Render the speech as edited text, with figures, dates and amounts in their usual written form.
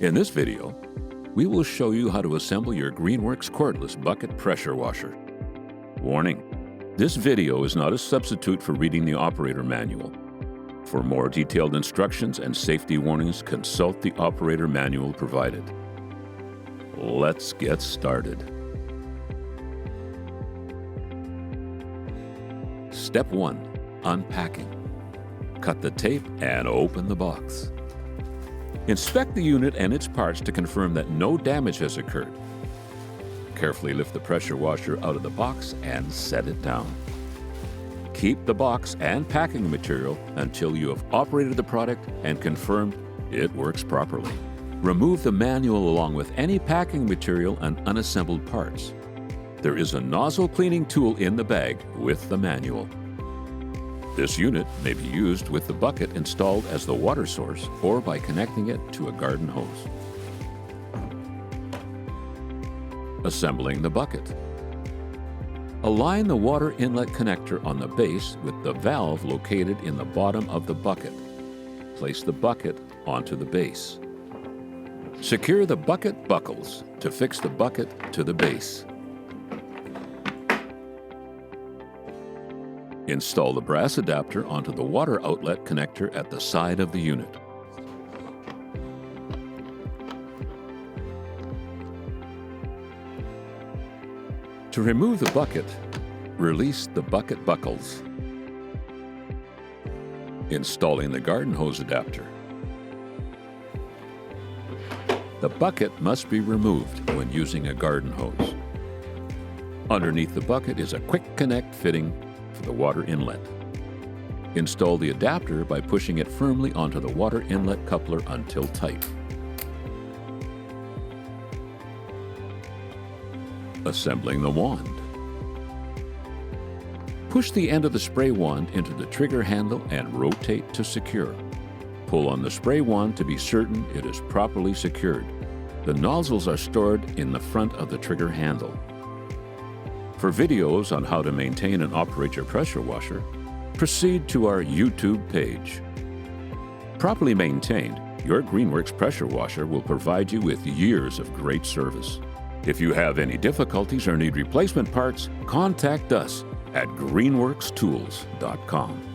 In this video, we will show you how to assemble your Greenworks Cordless Bucket Pressure Washer. Warning: this video is not a substitute for reading the operator manual. For more detailed instructions and safety warnings, consult the operator manual provided. Let's get started. Step 1. Unpacking. Cut the tape and open the box. Inspect the unit and its parts to confirm that no damage has occurred. Carefully lift the pressure washer out of the box and set it down. Keep the box and packing material until you have operated the product and confirmed it works properly. Remove the manual along with any packing material and unassembled parts. There is a nozzle cleaning tool in the bag with the manual. This unit may be used with the bucket installed as the water source or by connecting it to a garden hose. Assembling the bucket. Align the water inlet connector on the base with the valve located in the bottom of the bucket. Place the bucket onto the base. Secure the bucket buckles to fix the bucket to the base. Install the brass adapter onto the water outlet connector at the side of the unit. To remove the bucket, release the bucket buckles. Installing the garden hose adapter. The bucket must be removed when using a garden hose. Underneath the bucket is a quick connect fitting for the water inlet. Install the adapter by pushing it firmly onto the water inlet coupler until tight. Assembling the wand. Push the end of the spray wand into the trigger handle and rotate to secure. Pull on the spray wand to be certain it is properly secured. The nozzles are stored in the front of the trigger handle. For videos on how to maintain and operate your pressure washer, proceed to our YouTube page. Properly maintained, your Greenworks pressure washer will provide you with years of great service. If you have any difficulties or need replacement parts, contact us at greenworkstools.com.